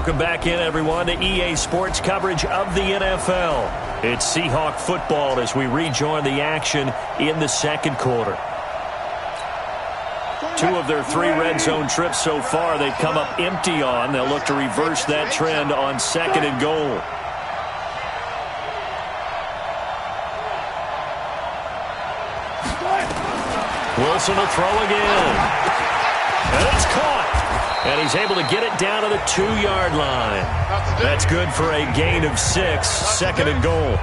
Welcome back in, everyone, to EA Sports coverage of the NFL. It's Seahawk football as we rejoin the action in the second quarter. 2 of their 3 red zone trips so far they've come up empty on. They'll look to reverse that trend on 2nd and goal. Wilson to throw again. And it's caught. And he's able to get it down to the 2-yard line. That's good for a gain of 6, 2nd and goal.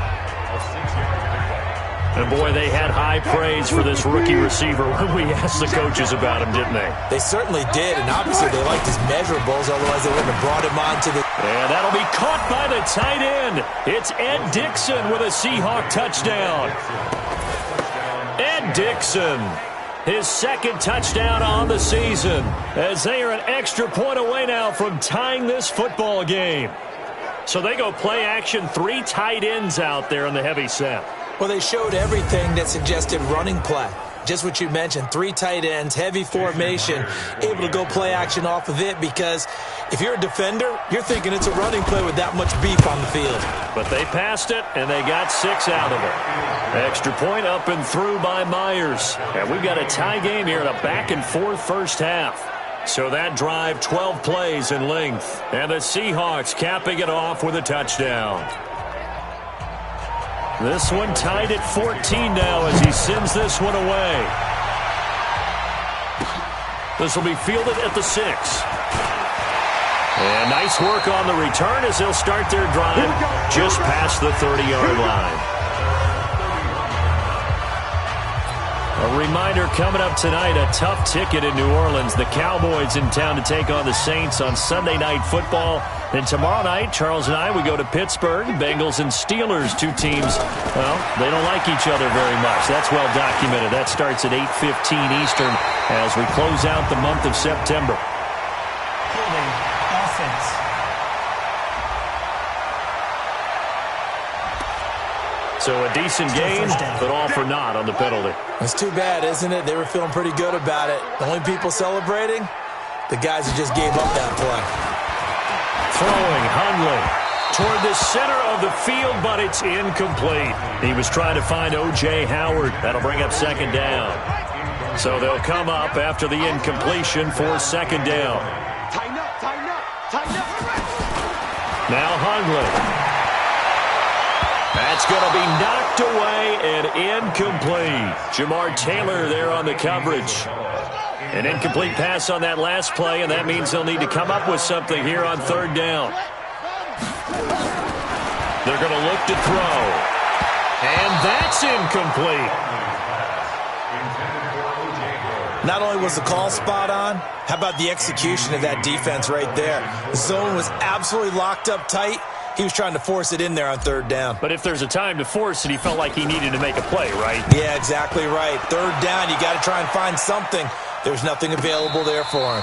And boy, they had high praise for this rookie receiver when we asked the coaches about him, didn't they? They certainly did, and obviously they liked his measurables, otherwise they wouldn't have brought him on to the... And that'll be caught by the tight end. It's Ed Dickson with a Seahawk touchdown. Ed Dickson, his 2nd touchdown on the season, as they are an extra point away now from tying this football game. So they go play action, 3 tight ends out there in the heavy set. Well, they showed everything that suggested running play. Just what you mentioned, 3 tight ends, heavy formation, able to go play action off of it, because if you're a defender, you're thinking it's a running play with that much beef on the field. But they passed it, and they got 6 out of it. Extra point up and through by Myers. And we've got a tie game here in a back-and-forth first half. So that drive, 12 plays in length. And the Seahawks capping it off with a touchdown. This one tied at 14 now as he sends this one away. This will be fielded at the 6. And nice work on the return as they'll start their drive just past the 30-yard line. A reminder coming up tonight, a tough ticket in New Orleans. The Cowboys in town to take on the Saints on Sunday Night Football. Then tomorrow night, Charles and I, we go to Pittsburgh. Bengals and Steelers, 2 teams, well, they don't like each other very much. That's well documented. That starts at 8:15 Eastern as we close out the month of September. Holding offense. So a decent game, but all for naught on the penalty. It's too bad, isn't it? They were feeling pretty good about it. The only people celebrating, the guys who just gave up that play. Throwing, Hundley toward the center of the field, but it's incomplete. He was trying to find O.J. Howard. That'll bring up 2nd down. So they'll come up after the incompletion for 2nd down. Tighten up, tighten up, tighten up. Now Hundley. That's going to be knocked away and incomplete. Jamar Taylor there on the coverage. An incomplete pass on that last play, and that means they'll need to come up with something here on 3rd down. They're going to look to throw. And that's incomplete. Not only was the call spot on, how about the execution of that defense right there? The zone was absolutely locked up tight. He was trying to force it in there on 3rd down. But if there's a time to force it, he felt like he needed to make a play, right? Yeah, exactly right. 3rd down, you got to try and find something. There's nothing available there for him.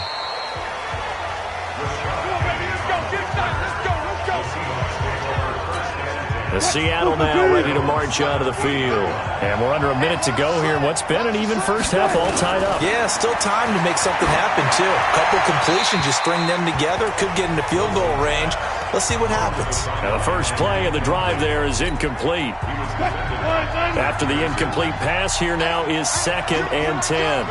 The Seattle now ready to march out of the field. And we're under a minute to go here in what's been an even first half, all tied up. Yeah, still time to make something happen, too. A couple completions, you string them together, could get into field goal range. Let's see what happens. Now the first play of the drive there is incomplete. After the incomplete pass, here now is 2nd and 10.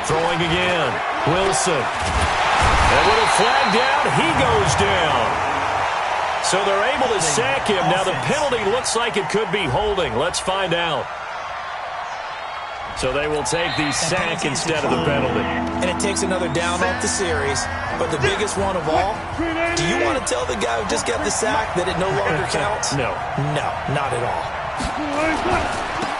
Throwing again. Wilson. And with a flag down, he goes down. So they're able to sack him. Now the penalty looks like it could be holding. Let's find out. So they will take the sack instead of the penalty. And it takes another down off the series. But the biggest one of all, do you want to tell the guy who just got the sack that it no longer counts? No. No, not at all.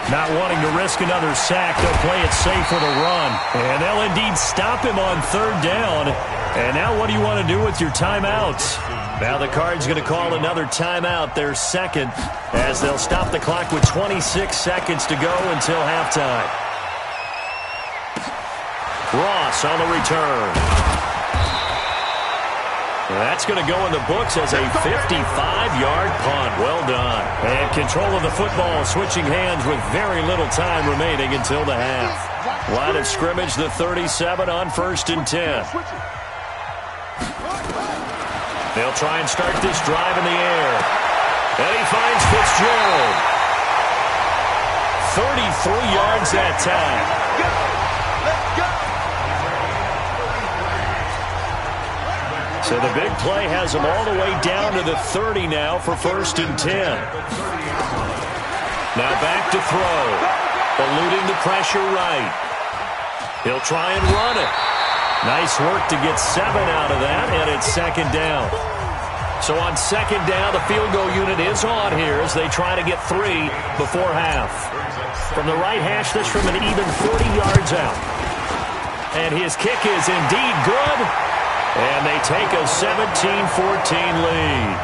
Not wanting to risk another sack, they'll play it safe with a run. And they'll indeed stop him on 3rd down. And now what do you want to do with your timeouts? Now the Cards going to call another timeout, their 2nd, as they'll stop the clock with 26 seconds to go until halftime. Ross on the return. That's going to go in the books as a 55-yard punt. Well done. And control of the football switching hands with very little time remaining until the half. Line of scrimmage, the 37 on 1st and 10. They'll try and start this drive in the air. And he finds Fitzgerald. 33 yards that time. So the big play has him all the way down to the 30 now for 1st and 10. Now back to throw. Eluding the pressure right. He'll try and run it. Nice work to get 7 out of that, and it's 2nd down. So on 2nd down, the field goal unit is on here as they try to get 3 before half. From the right hash, this from an even 40 yards out. And his kick is indeed good. And they take a 17-14 lead.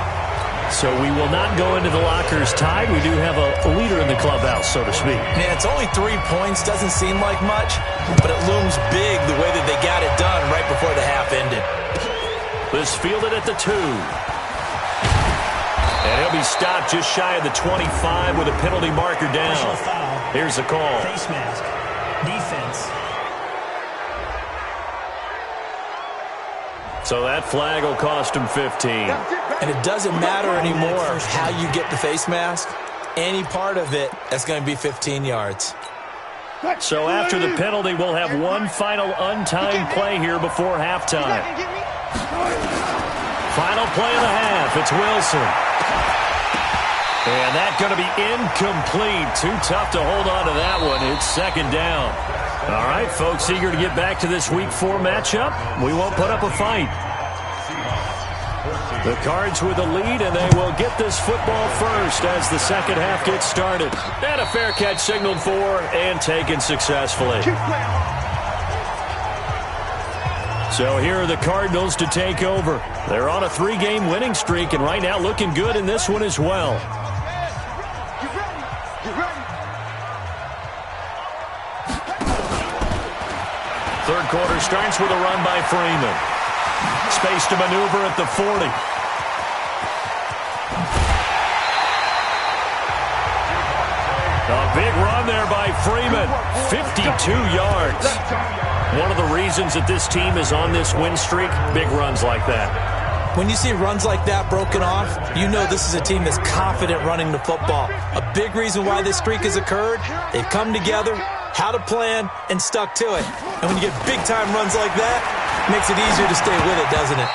So we will not go into the lockers tied. We do have a leader in the clubhouse, so to speak. Yeah, it's only 3 points. Doesn't seem like much, but it looms big the way that they got it done right before the half ended. This fielded at the 2. And he'll be stopped just shy of the 25 with a penalty marker down. Here's the call. Face mask. Defense. So that flag will cost him 15. And it doesn't matter anymore how you get the face mask. Any part of it, that's going to be 15 yards. So after the penalty, we'll have one final untimed play here before halftime. Final play of the half. It's Wilson. And that's going to be incomplete. Too tough to hold on to that one. It's 2nd down. All right, folks, eager to get back to this Week 4 matchup. We won't put up a fight. The Cards with the lead, and they will get this football first as the second half gets started. And a fair catch signaled for and taken successfully. So here are the Cardinals to take over. They're on a 3-game winning streak, and right now looking good in this one as well. Third quarter starts with a run by Freeman. Space to maneuver at the 40. A big run there by Freeman. 52 yards. One of the reasons that this team is on this win streak, big runs like that. When you see runs like that broken off, you know this is a team that's confident running the football. A big reason why this streak has occurred, they've come together, had a plan, and stuck to it. And when you get big-time runs like that, it makes it easier to stay with it, doesn't it?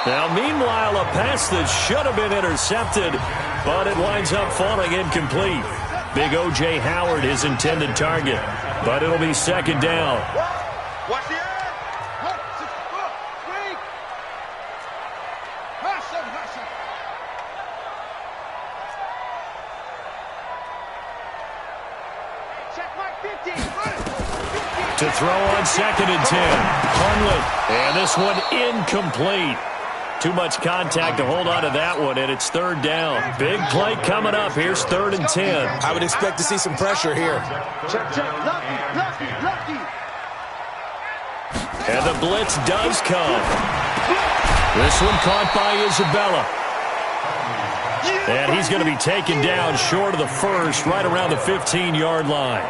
Now, meanwhile, a pass that should have been intercepted, but it winds up falling incomplete. Big O.J. Howard, his intended target, but it'll be 2nd down. Watch the air. Check my 50. To throw on 2nd and 10. Hundley. And this one incomplete. Too much contact to hold on to that one, and it's 3rd down. Big play coming up. Here's 3rd and 10. I would expect to see some pressure here. Check. Lucky. And the blitz does come. This one caught by Isabella. And he's going to be taken down short of the first, right around the 15-yard line.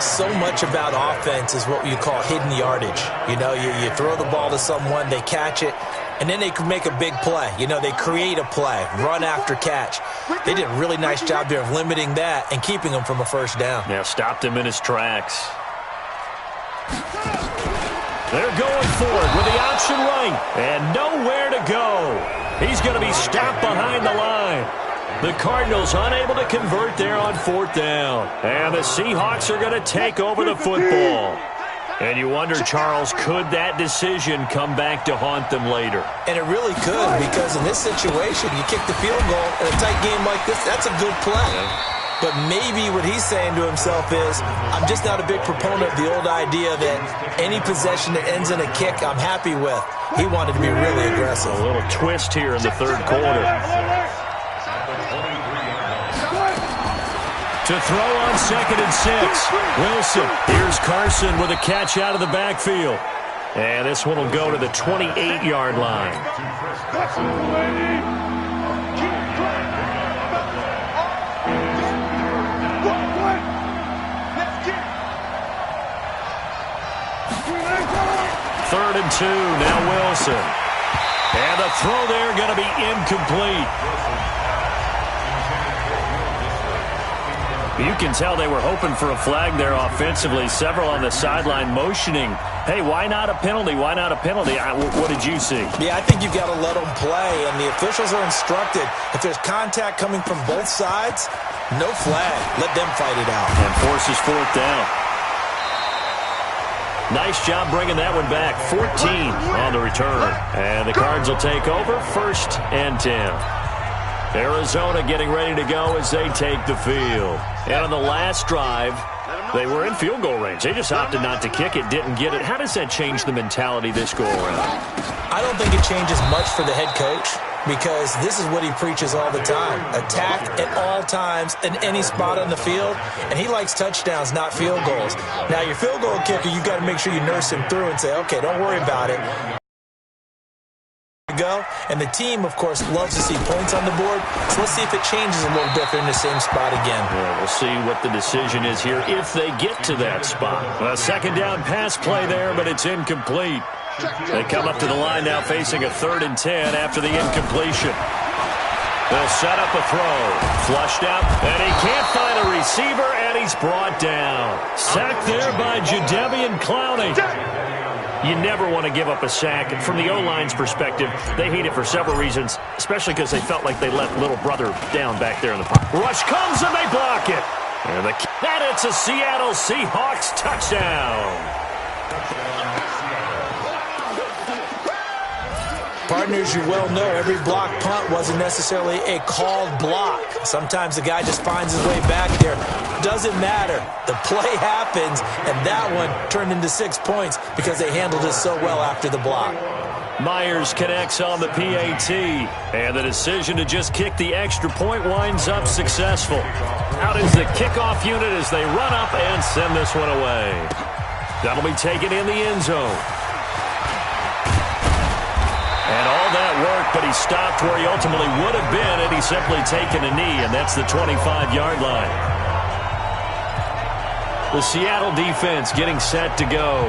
So much about offense is what you call hidden yardage. You know, you throw the ball to someone, they catch it, and then they can make a big play. You know, they create a play, run after catch. They did a really nice job there of limiting that and keeping him from a 1st down. Now stopped him in his tracks. They're going for it with the option right, and nowhere to go. He's going to be stopped behind the line. The Cardinals unable to convert there on 4th down. And the Seahawks are going to take over the football. And you wonder, Charles, could that decision come back to haunt them later? And it really could, because in this situation, you kick the field goal in a tight game like this, that's a good play. But maybe what he's saying to himself is, I'm just not a big proponent of the old idea that any possession that ends in a kick I'm happy with. He wanted to be really aggressive. A little twist here in the 3rd quarter. To throw on 2nd and 6. Wilson. Here's Carson with a catch out of the backfield. And this one will go to the 28-yard line. Third and 2. Now Wilson. And the throw there going to be incomplete. You can tell they were hoping for a flag there offensively. Several on the sideline motioning, hey, why not a penalty? Why not a penalty? What did you see? Yeah, I think you've got to let them play, and the officials are instructed. If there's contact coming from both sides, no flag. Let them fight it out. And forces fourth down. Nice job bringing that one back. 14 on the return. And the Cards will take over, 1st and 10. Arizona getting ready to go as they take the field. And on the last drive, they were in field goal range. They just opted not to kick it, didn't get it. How does that change the mentality this go around? I don't think it changes much for the head coach, because this is what he preaches all the time. Attack at all times in any spot on the field, and he likes touchdowns, not field goals. Now, your field goal kicker, you've got to make sure you nurse him through and say, okay, don't worry about it. Go. And the team, of course, loves to see points on the board. So let's see if it changes a little bit. They're in the same spot again. Yeah, we'll see what the decision is here if they get to that spot. A second down pass play there, but it's incomplete. They come up to the line now facing a 3rd and 10 after the incompletion. They'll set up a throw. Flushed out, and he can't find a receiver, and he's brought down. Sacked there by Jadeveon Clowney. You never want to give up a sack. And from the O-line's perspective, they hate it for several reasons, especially because they felt like they let little brother down back there in the pocket. Rush comes, and they block it. And it's a Seattle Seahawks touchdown. Partners, you well know every block punt wasn't necessarily a called block. Sometimes the guy just finds his way back there. Doesn't matter. The play happens, and that one turned into 6 points because they handled it so well after the block. Myers connects on the PAT, and the decision to just kick the extra point winds up successful. Out is the kickoff unit as they run up and send this one away. That'll be taken in the end zone. And all that work, but he stopped where he ultimately would have been had he simply taken a knee, and that's the 25-yard line. The Seattle defense getting set to go.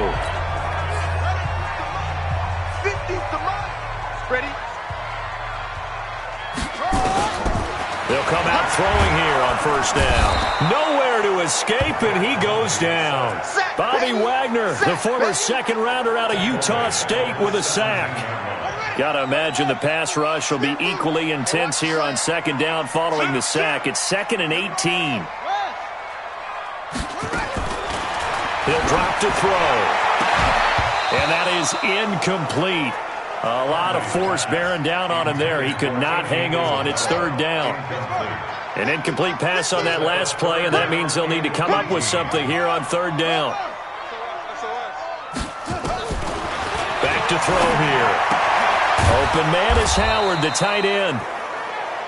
50's the mark. Ready? They'll come out throwing here on 1st down. Nowhere to escape, and he goes down. Bobby Wagner, the former second-rounder out of Utah State, with a sack. Got to imagine the pass rush will be equally intense here on 2nd down following the sack. It's 2nd and 18. He'll drop to throw. And that is incomplete. A lot of force bearing down on him there. He could not hang on. It's 3rd down. An incomplete pass on that last play, and that means they'll need to come up with something here on 3rd down. Back to throw here. Open man is Howard, the tight end.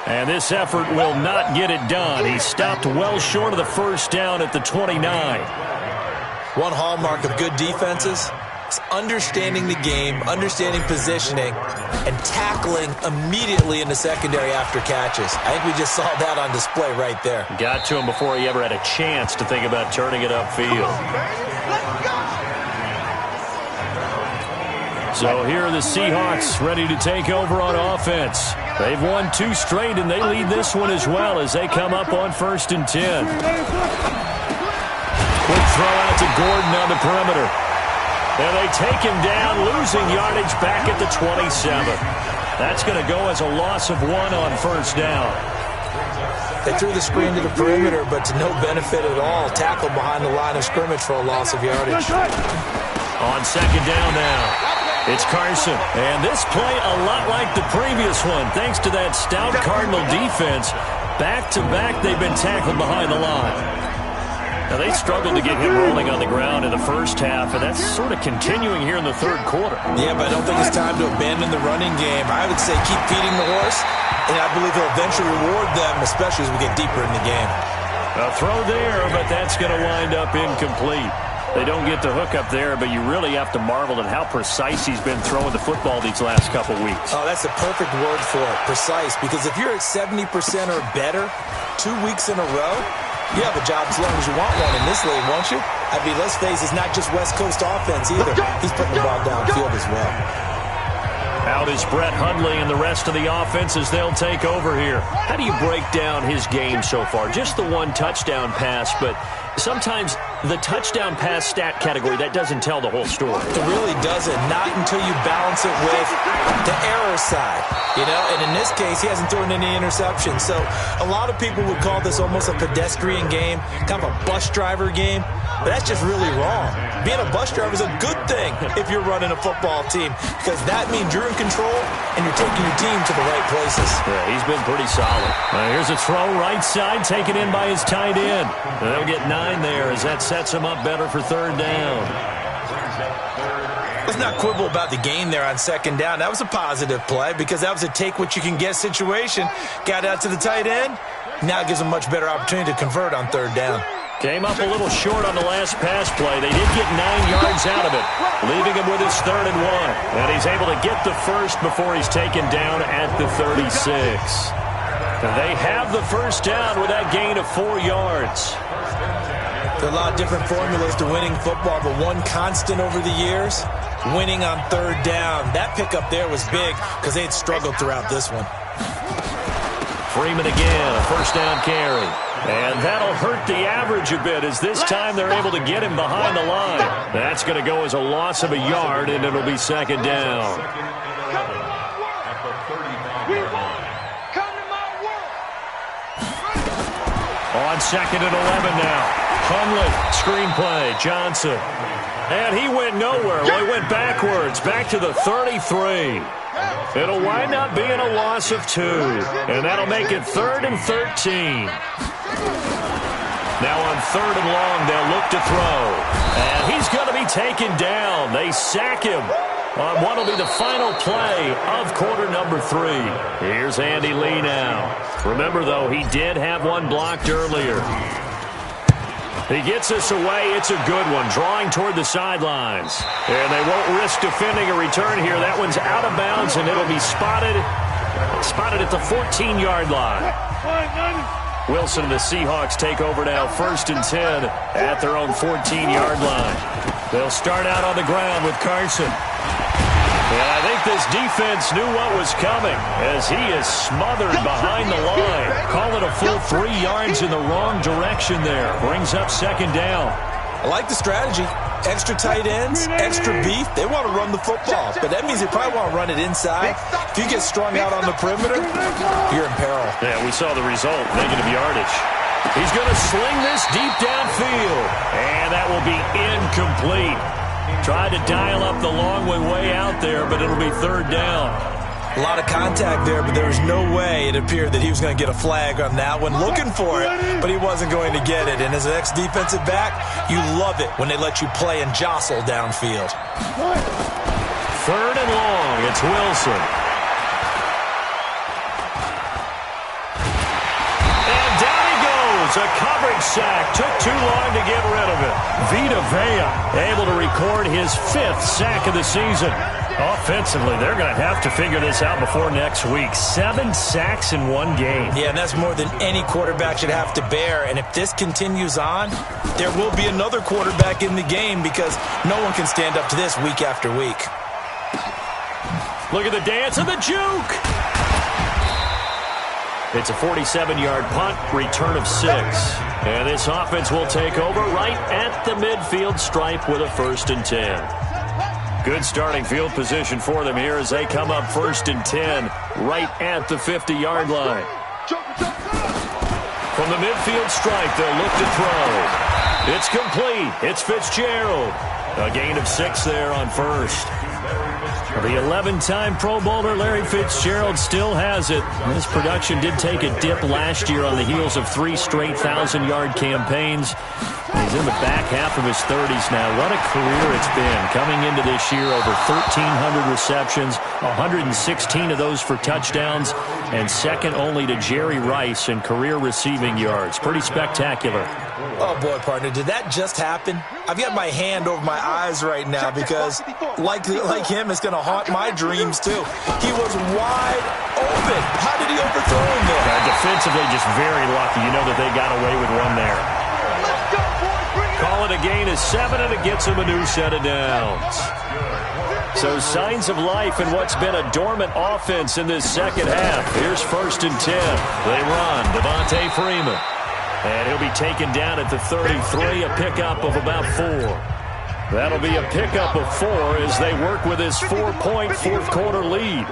And this effort will not get it done. He stopped well short of the 1st down at the 29. One hallmark of good defenses is understanding the game, understanding positioning, and tackling immediately in the secondary after catches. I think we just saw that on display right there. Got to him before he ever had a chance to think about turning it upfield. So here are the Seahawks ready to take over on offense. They've won 2 straight, and they lead this one as well as they come up on 1st and 10. Quick throw out to Gordon on the perimeter. And they take him down, losing yardage back at the 27. That's going to go as a loss of 1 on 1st down. They threw the screen to the perimeter, but to no benefit at all. Tackled behind the line of scrimmage for a loss of yardage. On 2nd down now. It's Carson, and this play a lot like the previous one. Thanks to that stout Cardinal defense, back-to-back they've been tackled behind the line. Now, they struggled to get him rolling on the ground in the 1st half, and that's sort of continuing here in the 3rd quarter. Yeah, but I don't think it's time to abandon the running game. I would say keep feeding the horse, and I believe he'll eventually reward them, especially as we get deeper in the game. A throw there, but that's going to wind up incomplete. They don't get the hook up there, but you really have to marvel at how precise he's been throwing the football these last couple weeks. Oh, that's a perfect word for it, precise, because if you're at 70% or better 2 weeks in a row, you have a job as long as you want one in this league, won't you? I mean, let's face it, it's not just West Coast offense either. He's putting the ball downfield as well. Out is Brett Hundley and the rest of the offense as they'll take over here. How do you break down his game so far? Just the one touchdown pass, but sometimes the touchdown pass stat category, that doesn't tell the whole story. It really doesn't. Not until you balance it with the error side. And in this case, he hasn't thrown any interceptions. So a lot of people would call this almost a pedestrian game, kind of a bus driver game. But that's just really wrong. Being a bus driver is a good thing if you're running a football team, because that means you're in control and you're taking your team to the right places. Yeah, he's been pretty solid. Here's a throw right side, taken in by his tight end. They'll get 9 there as that sets him up better for third down. Let's not quibble about the gain there on second down. That was a positive play because that was a take-what-you-can-get situation. Got out to the tight end. Now it gives him a much better opportunity to convert on third down. Came up a little short on the last pass play. They did get 9 yards out of it, leaving him with his 3rd and 1. And he's able to get the first before he's taken down at the 36. And they have the first down with that gain of 4 yards. There are a lot of different formulas to winning football, but one constant over the years, winning on third down. That pickup there was big because they had struggled throughout this one. Freeman again, a first down carry. And that'll hurt the average a bit as this time they're able to get him behind the line. That's going to go as a loss of a yard, and it'll be second down. On 2nd and 11 now. Hundley, screenplay, Johnson. And he went nowhere. Well, he went backwards, back to the 33. It'll wind up being a loss of 2. And that'll make it 3rd and 13. Now on 3rd and long, they'll look to throw. And he's going to be taken down. They sack him on what will be the final play of quarter number 3. Here's Andy Lee now. Remember, though, he did have one blocked earlier. He gets this away. It's a good one, drawing toward the sidelines. And they won't risk defending a return here. That one's out of bounds, and it'll be spotted at the 14-yard line. Wilson and the Seahawks take over now, 1st and 10 at their own 14-yard line. They'll start out on the ground with Carson. And I think this defense knew what was coming as he is smothered behind the line. Call it a full 3 yards in the wrong direction there. Brings up second down. I like the strategy. Extra tight ends, extra beef. They want to run the football, but that means they probably want to run it inside. If you get strung out on the perimeter, you're in peril. Yeah, we saw the result, negative yardage. He's going to sling this deep downfield, and that will be incomplete. Tried to dial up the long way out there, but it'll be third down. A lot of contact there, but there was no way it appeared that he was going to get a flag on that one. Looking for it, but he wasn't going to get it. And as an ex-defensive back, you love it when they let you play and jostle downfield. 3rd and long, it's Wilson. And down he goes. A coverage sack. Took too long to get rid of it. Vita Vea able to record his 5th sack of the season. Offensively, they're going to have to figure this out before next week. 7 sacks in one game. Yeah, and that's more than any quarterback should have to bear. And if this continues on, there will be another quarterback in the game because no one can stand up to this week after week. Look at the dance and the juke. It's a 47-yard punt, return of 6. And this offense will take over right at the midfield stripe with a 1st and 10. Good starting field position for them here as they come up 1st and 10 right at the 50-yard line. From the midfield stripe, they'll look to throw. It's complete. It's Fitzgerald. A gain of 6 there on 1st. The 11-time Pro Bowler Larry Fitzgerald still has it. His production did take a dip last year on the heels of 3 straight 1,000-yard campaigns. He's in the back half of his 30s now. What a career it's been. Coming into this year, over 1,300 receptions, 116 of those for touchdowns, and second only to Jerry Rice in career receiving yards. Pretty spectacular. Oh, boy, partner, did that just happen? I've got my hand over my eyes right now because, like him, it's going to haunt my dreams, too. He was wide open. How did he overthrow him there? Defensively, just very lucky. You know that they got away with one there. Call it a gain of 7, and it gets him a new set of downs. So signs of life in what's been a dormant offense in this second half. Here's 1st and 10. They run. Devontae Freeman. And he'll be taken down at the 33, a pickup of about 4. That'll be a pickup of 4 as they work with his 4-point fourth-quarter lead.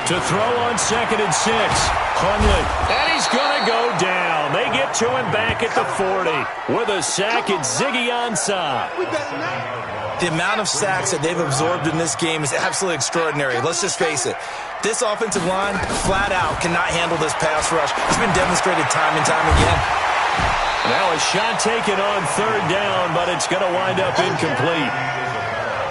To throw on 2nd and 6. Hundley. And he's going to go down. They get to him back at the 40. With a sack, it's Ziggy Ansah. The amount of sacks that they've absorbed in this game is absolutely extraordinary. Let's just face it. This offensive line, flat out, cannot handle this pass rush. It's been demonstrated time and time again. Now a shot taken on 3rd down, but it's going to wind up incomplete.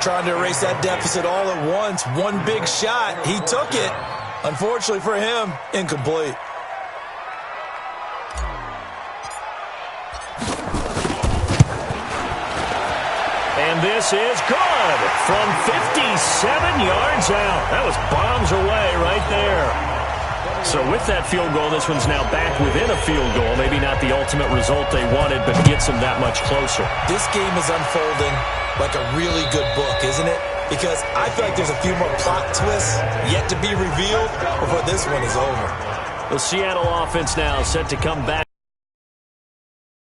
Trying to erase that deficit all at once. One big shot. He took it. Unfortunately for him, incomplete. And this is good from 57 yards out. That was bombs away right there. So with that field goal, this one's now back within a field goal. Maybe not the ultimate result they wanted, but gets them that much closer. This game is unfolding like a really good book, isn't it? Because I feel like there's a few more plot twists yet to be revealed before this one is over. The Seattle offense now set to come back.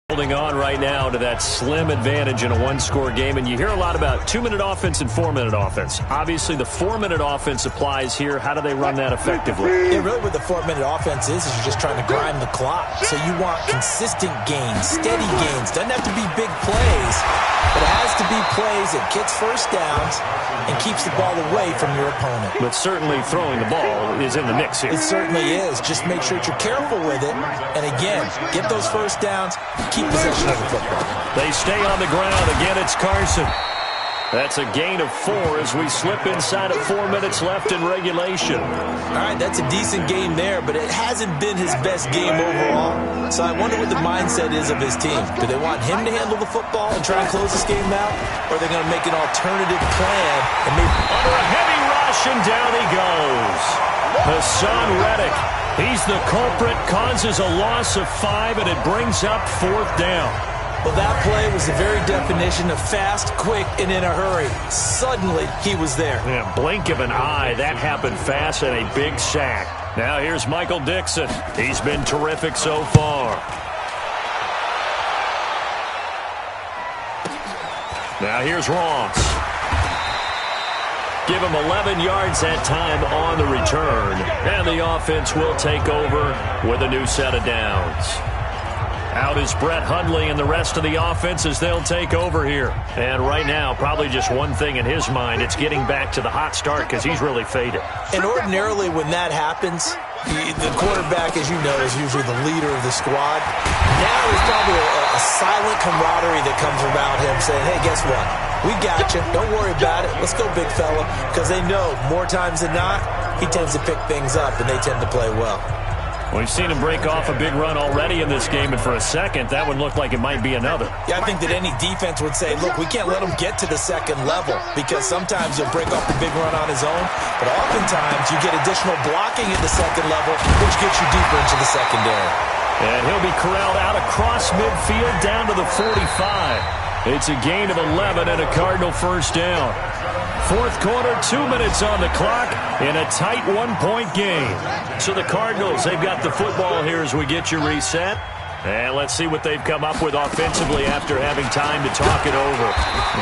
Holding on right now to that slim advantage in a one-score game. And you hear a lot about 2-minute offense and 4-minute offense. Obviously, the 4-minute offense applies here. How do they run that effectively? Yeah, really what the 4-minute offense is you're just trying to grind the clock. So you want consistent gains, steady gains. Doesn't have to be big plays, but it has to be plays that gets first downs and keeps the ball away from your opponent. But certainly throwing the ball is in the mix here. It certainly is. Just make sure that you're careful with it. And again, get those first downs, keep possession of the football. They stay on the ground. Again, it's Carson. That's a gain of 4 as we slip inside of 4 minutes left in regulation. All right, that's a decent game there, but it hasn't been his best game overall. So I wonder what the mindset is of his team. Do they want him to handle the football and try and close this game out? Or are they going to make an alternative plan and maybe under a heavy rush, and down he goes. Hassan Reddick. He's the culprit, causes a loss of 5, and it brings up 4th down. Well, that play was the very definition of fast, quick, and in a hurry. Suddenly, he was there. Yeah, blink of an eye. That happened fast and a big sack. Now here's Michael Dixon. He's been terrific so far. Now here's Ross. Give him 11 yards that time on the return. And the offense will take over with a new set of downs. Out is Brett Hundley and the rest of the offense as they'll take over here. And right now, probably just one thing in his mind. It's getting back to the hot start because he's really faded. And ordinarily when that happens, the quarterback, as you know, is usually the leader of the squad. Now there's probably a silent camaraderie that comes around him saying, hey, guess what? We got you. Don't worry about it. Let's go, big fella. Because they know more times than not, he tends to pick things up, and they tend to play well. We've seen him break off a big run already in this game, and for a second, that would look like it might be another. Yeah, I think that any defense would say, look, we can't let him get to the second level because sometimes he'll break off a big run on his own, but oftentimes you get additional blocking at the second level, which gets you deeper into the secondary. And he'll be corralled out across midfield down to the 45. It's a gain of 11 and a Cardinal first down. Fourth quarter, 2 minutes on the clock in a tight one-point game. So the Cardinals, they've got the football here as we get you reset. And let's see what they've come up with offensively after having time to talk it over.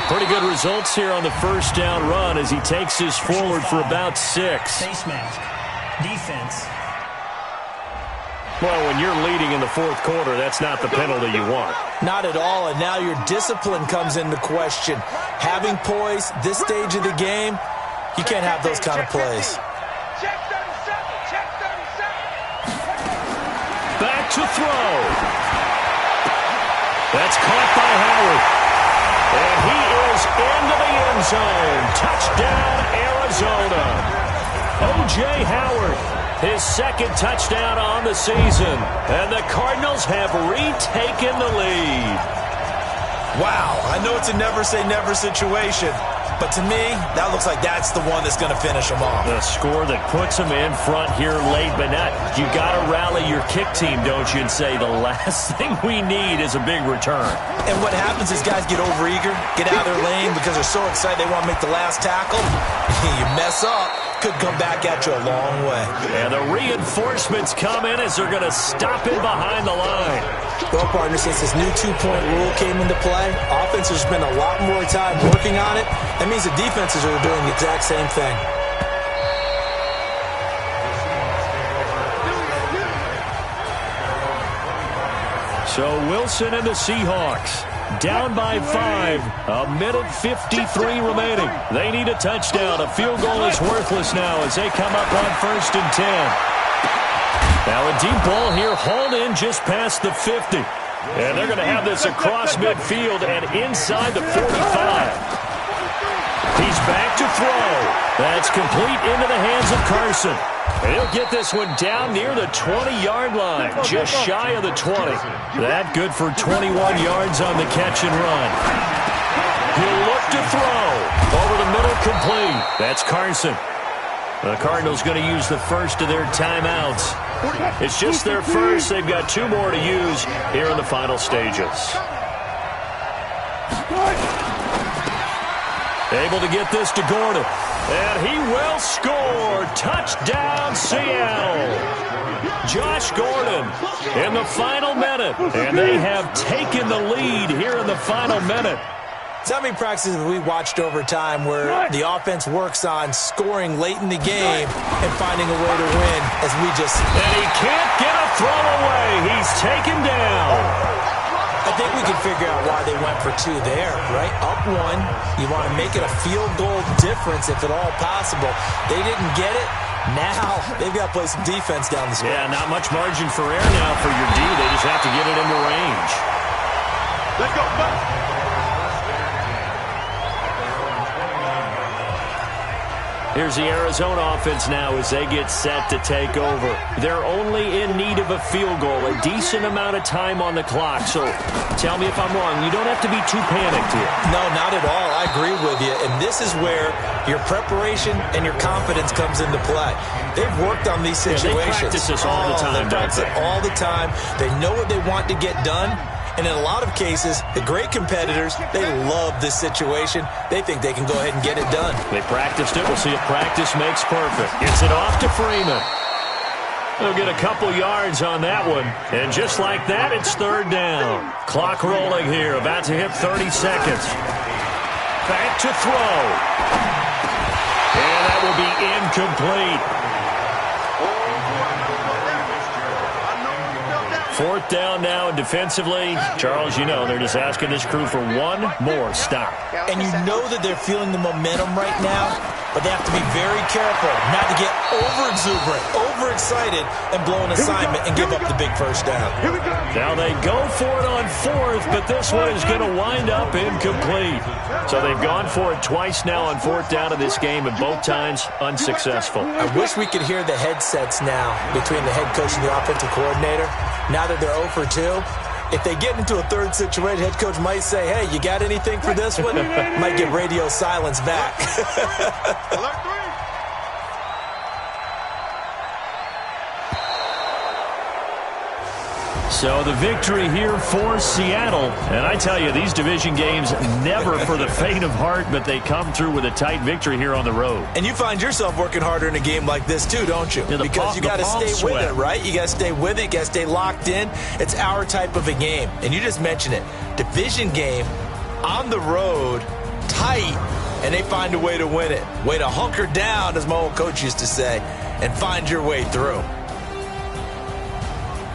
Pretty good results here on the first down run as he takes this forward for about 6. Face mask. Defense. Well, when you're leading in the fourth quarter, that's not the penalty you want. Not at all, and now your discipline comes into question. Having poise this stage of the game, you can't have those kind of plays. Check 37. Check 37. Back to throw. That's caught by Howard. And he is into the end zone. Touchdown, Arizona. O.J. Howard. His second touchdown on the season. And the Cardinals have retaken the lead. Wow, I know it's a never-say-never situation, But to me, that looks like that's the one that's going to finish them off. The score that puts them in front here late, but not. You got to rally your kick team, don't you, and say the last thing we need is a big return. And what happens is guys get overeager, get out of their lane because they're so excited they want to make the last tackle. You mess up, could come back at you a long way. And the reinforcements come in as they're going to stop it behind the line. Well, partner, since this new two-point rule came into play, offenses spend a lot more time working on it. That means the defenses are doing the exact same thing. So Wilson and the Seahawks down by 5, a minute 53 remaining. They need a touchdown. A field goal is worthless now as they come up on 1st and 10. Now a deep ball here, hauled in just past the 50. And they're going to have this across midfield and inside the 45. He's back to throw. That's complete into the hands of Carson. And he'll get this one down near the 20-yard line, just shy of the 20. That good for 21 yards on the catch and run. He'll look to throw. Over the middle, complete. That's Carson. The Cardinals going to use the first of their timeouts. It's just their first. They've got 2 more to use here in the final stages. Able to get this to Gordon. And he will score. Touchdown, Seattle. Josh Gordon in the final minute. And they have taken the lead here in the final minute. So how many practices have we watched over time where the offense works on scoring late in the game and finding a way to win as we just... And he can't get a throw away. He's taken down. I think we can figure out why they went for 2 there, right? Up 1, you want to make it a field goal difference if at all possible. They didn't get it. Now they've got to play some defense down the stretch. Yeah, not much margin for error now for your D. They just have to get it into range. Let's go, back. Here's the Arizona offense now as they get set to take over. They're only in need of a field goal, a decent amount of time on the clock. So tell me if I'm wrong. You don't have to be too panicked here. No, not at all. I agree with you. And this is where your preparation and your confidence comes into play. They've worked on these situations. Yeah, they practice this all the time. They practice it all the time. They know what they want to get done. And in a lot of cases, the great competitors, they love this situation. They think they can go ahead and get it done. They practiced it. We'll see if practice makes perfect. Gets it off to Freeman. They'll get a couple yards on that one. And just like that, it's 3rd down. Clock rolling here. About to hit 30 seconds. Back to throw. And that will be incomplete. 4th down now, and defensively, Charles, you know, they're just asking this crew for one more stop. And you know that they're feeling the momentum right now, but they have to be very careful not to get over-exuberant, overexcited, and blow an assignment and give up the big 1st down. Now they go for it on 4th, but this one is going to wind up incomplete. So they've gone for it twice now on 4th down in this game, and both times unsuccessful. I wish we could hear the headsets now between the head coach and the offensive coordinator. Now that they're 0 for 2, if they get into a 3rd situation, head coach might say, hey, you got anything for this one? Might get radio silence back. So the victory here for Seattle. And I tell you, these division games never for the faint of heart, but they come through with a tight victory here on the road. And you find yourself working harder in a game like this too, don't you? Yeah, because you got to stay sweat with it, right? You got to stay with it. You got to stay locked in. It's our type of a game. And you just mentioned it. Division game on the road, tight, and they find a way to win it. Way to hunker down, as my old coach used to say, and find your way through.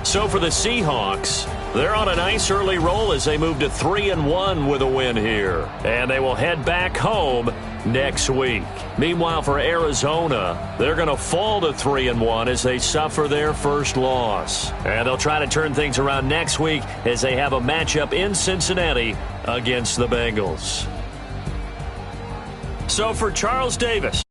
So for the Seahawks, they're on a nice early roll as they move to 3-1 with a win here. And they will head back home next week. Meanwhile, for Arizona, they're going to fall to 3-1 as they suffer their first loss. And they'll try to turn things around next week as they have a matchup in Cincinnati against the Bengals. So for Charles Davis,